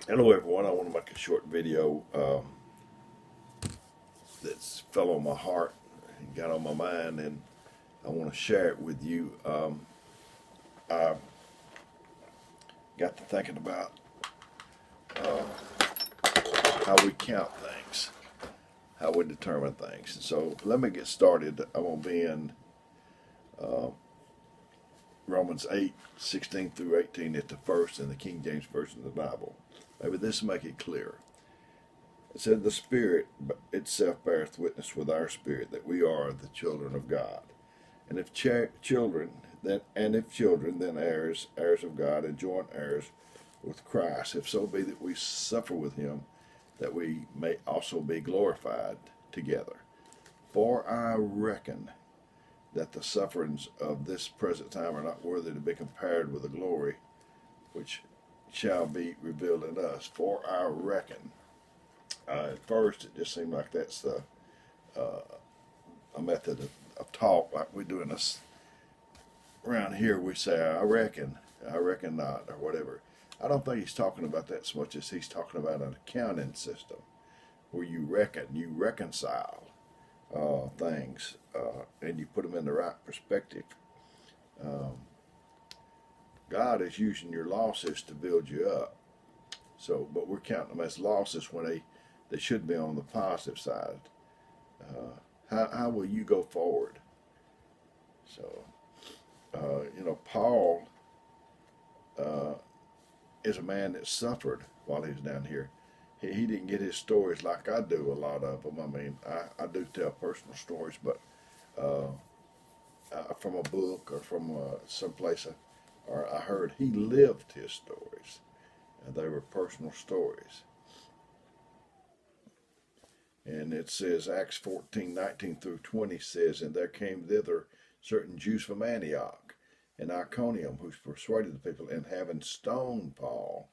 Hello everyone, I want to make a short video that's fell on my heart and got on my mind, and I want to share it with you. I got to thinking about how we count things, how we determine things. And so let me get started. I'm going to be in Romans 8:16 through 18 at the first in the King James Version of the Bible. Maybe this will make it clear. It said, "The Spirit itself beareth witness with our spirit that we are the children of God. And if children, then heirs, heirs of God, and joint heirs with Christ, if so be that we suffer with him, that we may also be glorified together. For I reckon that the sufferings of this present time are not worthy to be compared with the glory which shall be revealed in us. For I reckon." At first, it just seemed like that's a method of talk, like we do in us around here. We say, I reckon not, or whatever. I don't think he's talking about that so much as he's talking about an accounting system where you reconcile things, and you put them in the right perspective. God is using your losses to build you up. So, but we're counting them as losses when they should be on the positive side. How will you go forward? So, Paul is a man that suffered while he was down here. He didn't get his stories like I do, a lot of them. I mean, I do tell personal stories, but from a book or from someplace, or I heard he lived his stories, and they were personal stories. And it says, Acts 14:19 through 20 says, "And there came thither certain Jews from Antioch and Iconium, who persuaded the people, and having stoned Paul,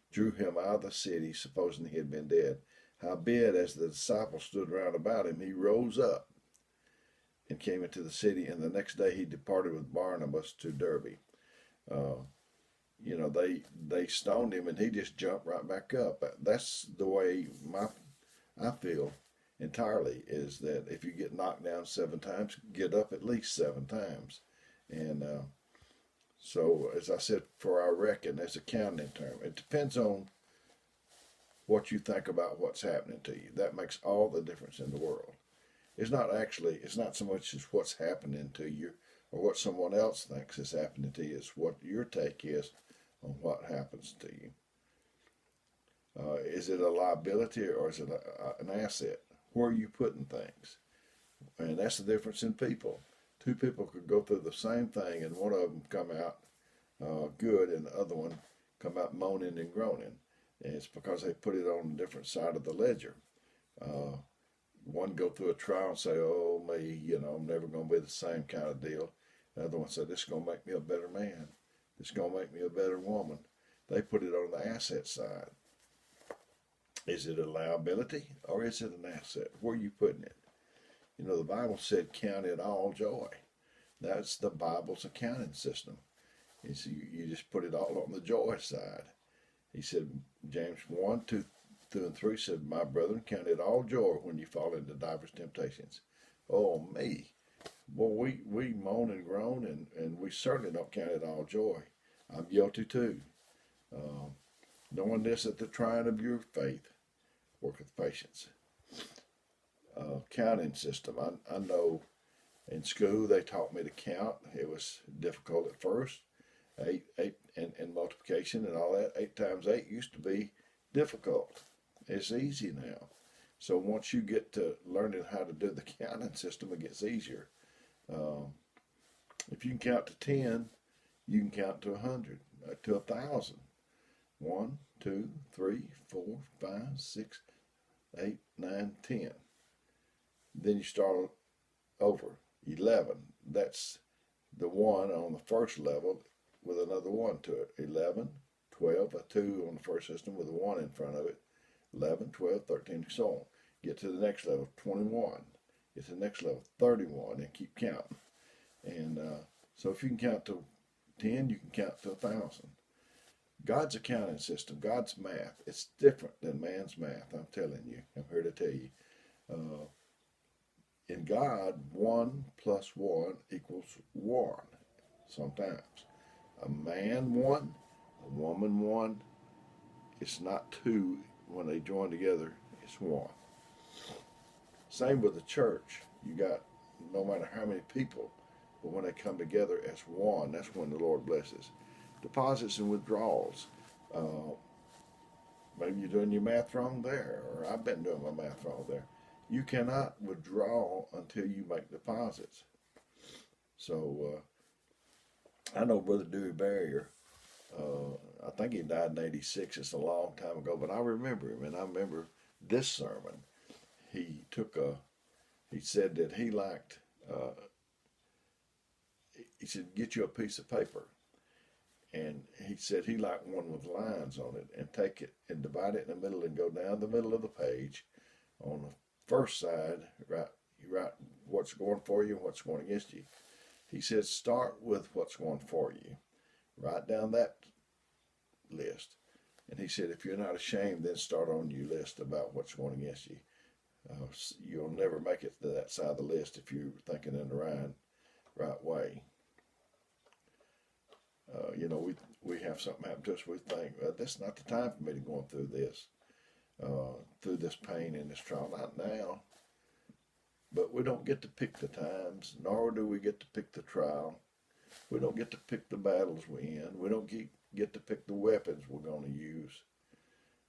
drew him out of the city, supposing he had been dead. Howbeit, as the disciples stood round about him, he rose up and came into the city, and the next day he departed with Barnabas to Derbe." They stoned him, and he just jumped right back up. That's the way I feel entirely, is that if you get knocked down 7 times, get up at least 7 times. And so, as I said, for I reckon, that's a counting term. It depends on what you think about what's happening to you. That makes all the difference in the world. It's not so much as what's happening to you or what someone else thinks is happening to you. It's what your take is on what happens to you. Is it a liability or is it an asset? Where are you putting things? And that's the difference in people. Two people could go through the same thing, and one of them come out good, and the other one come out moaning and groaning. And it's because they put it on a different side of the ledger. One go through a trial and say, "Oh me, I'm never going to be the same," kind of deal. The other one said, "This is going to make me a better man. This is going to make me a better woman." They put it on the asset side. Is it a liability or is it an asset? Where are you putting it? The Bible said, "Count it all joy." That's the Bible's accounting system. You just put it all on the joy side. He said, James 1:2-3 said, "My brethren, count it all joy when you fall into diverse temptations." Oh, me. Well, we moan and groan, and we certainly don't count it all joy. I'm guilty too. Knowing this, that the trying of your faith worketh patience. Counting system. I know in school they taught me to count. It was difficult at first. Eight, and multiplication and all that. 8 times 8 used to be difficult. It's easy now. So once you get to learning how to do the counting system, it gets easier. If you can count to 10, you can count to 100, to 1,000. 1, 2, 3, 4, 5, 6, 8, 9, 10. Then you start over. 11. That's the 1 on the first level with another 1 to it. 11, 12, a 2 on the first system with a 1 in front of it. 11, 12, 13, and so on. Get to the next level, 21. Get to the next level, 31, and keep counting. And so if you can count to 10, you can count to 1,000. God's accounting system, God's math, it's different than man's math. I'm telling you. I'm here to tell you. Uh, in God, 1 plus 1 equals 1 sometimes. A man 1, a woman 1. It's not 2 when they join together, it's 1. Same with the church. You got no matter how many people, but when they come together as one, that's when the Lord blesses. Deposits and withdrawals. Uh, Maybe you're doing your math wrong there, or I've been doing my math wrong there. You cannot withdraw until you make deposits. So I know Brother Dewey Barrier. I think he died in '86. It's a long time ago, but I remember him, and I remember this sermon. He said that he liked. He said, get you a piece of paper. And he said he liked one with lines on it, and take it and divide it in the middle and go down the middle of the page. On the first side, you write what's going for you and what's going against you. He said start with what's going for you. Write down that list. And he said if you're not ashamed, then start on your list about what's going against you. You'll never make it to that side of the list if you're thinking in the right way. We have something happen to us. We think, well, this is not the time for me to go through this pain and this trial. Not now. But we don't get to pick the times, nor do we get to pick the trial. We don't get to pick the battles we're in. We don't get to pick the weapons we're going to use,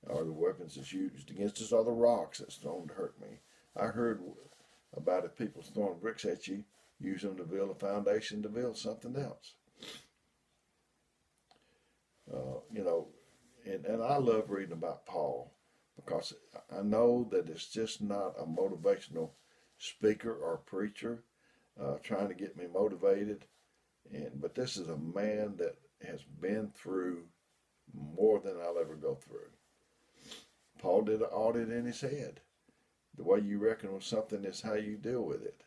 or the weapons that's used against us, or the rocks that's thrown to hurt me. I heard about it, people throwing bricks at you, use them to build a foundation to build something else. And I love reading about Paul, because I know that it's just not a motivational speaker or preacher trying to get me motivated, but this is a man that has been through more than I'll ever go through. Paul did an audit in his head. The way you reckon with something is how you deal with it.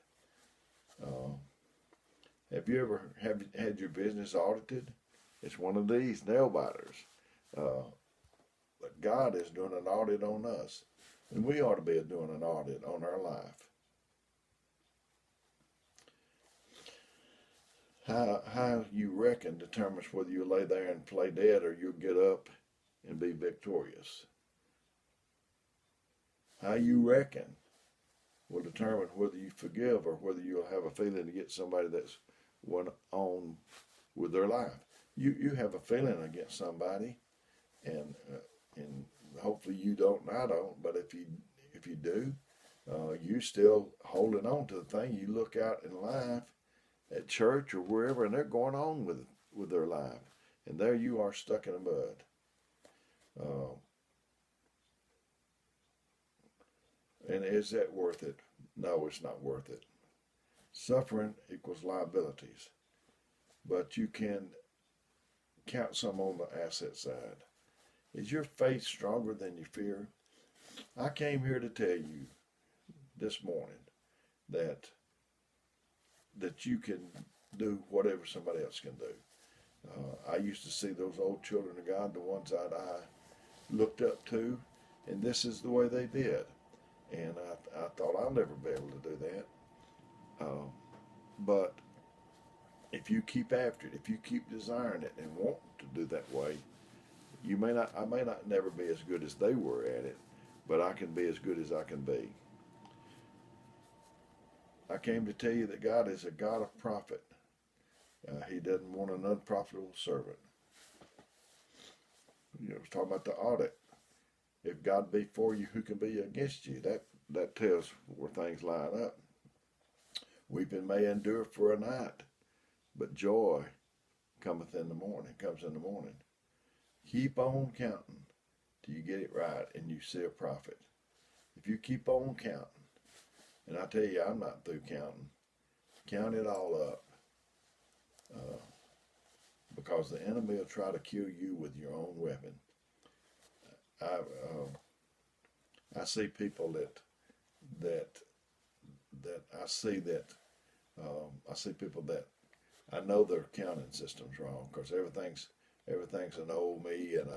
Have you ever had your business audited? It's one of these nail biters. But God is doing an audit on us, and we ought to be doing an audit on our life. How you reckon determines whether you lay there and play dead or you'll get up and be victorious. How you reckon will determine whether you forgive or whether you'll have a feeling to get somebody that's went on with their life. You have a feeling against somebody, and hopefully you don't and I don't, but if you do, you still holding on to the thing. You look out in life at church or wherever, and they're going on with their life, and there you are stuck in the mud. And is that worth it? No, it's not worth it. Suffering equals liabilities, but you can count some on the asset side. Is your faith stronger than your fear? I came here to tell you this morning that you can do whatever somebody else can do. I used to see those old children of God, the ones that I looked up to, and this is the way they did. And I thought I'll never be able to do that. But if you keep after it, if you keep desiring it and want to do that way, I may not never be as good as they were at it, but I can be as good as I can be. I came to tell you that God is a God of profit. He doesn't want an unprofitable servant. I was talking about the audit. If God be for you, who can be against you? That tells where things line up. Weeping may endure for a night, but joy comes in the morning. Keep on counting till you get it right and you see a profit. If you keep on counting, and I tell you, I'm not through counting. Count it all up. Because the enemy will try to kill you with your own weapon. I see people I see people that I know their counting system's wrong, because everything's everything's an old me and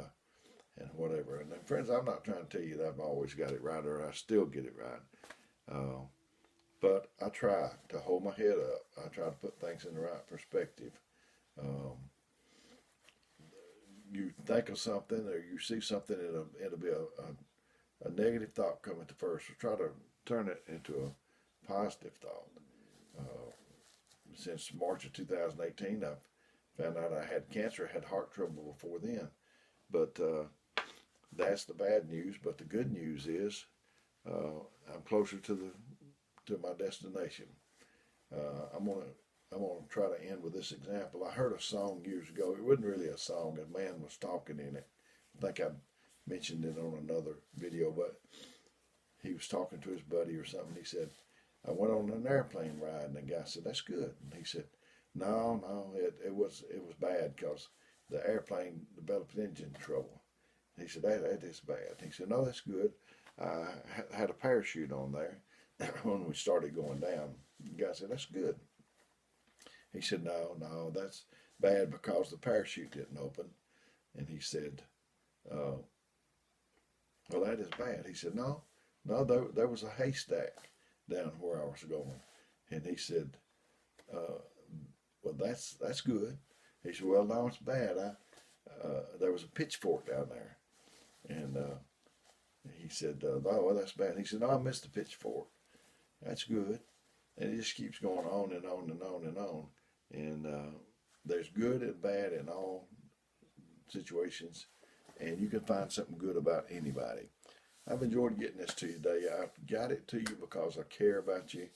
whatever. And then, friends, I'm not trying to tell you that I've always got it right or I still get it right. But I try to hold my head up. I try to put things in the right perspective. You think of something or you see something, it'll be a negative thought come at the first. So try to turn it into a positive thought. Since March of 2018, I've found out I had cancer, had heart trouble before then. But that's the bad news. But the good news is I'm closer to my destination. I'm gonna try to end with this example. I heard a song years ago. It wasn't really a song. A man was talking in it. I think I mentioned it on another video, but he was talking to his buddy or something. He said, I went on an airplane ride, and the guy said, that's good. And he said, no, it was bad because the airplane developed engine trouble. He said, that is bad. He said, no, that's good. I had a parachute on there when we started going down. The guy said, that's good. He said, no, that's bad because the parachute didn't open. And he said, well, that is bad. He said, no, there was a haystack down where I was going. And he said, well, that's good. He said, well, no, it's bad. There was a pitchfork down there. And he said, oh, well, that's bad. He said, no, I missed the pitchfork. That's good. And it just keeps going on and on and on and on. And there's good and bad in all situations. And you can find something good about anybody. I've enjoyed getting this to you today. I've got it to you because I care about you.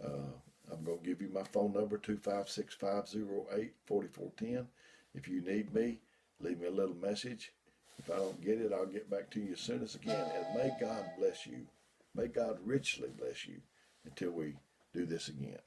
I'm going to give you my phone number, 256-508-4410. If you need me, leave me a little message. If I don't get it, I'll get back to you as soon as I can. And may God bless you. May God richly bless you until we do this again.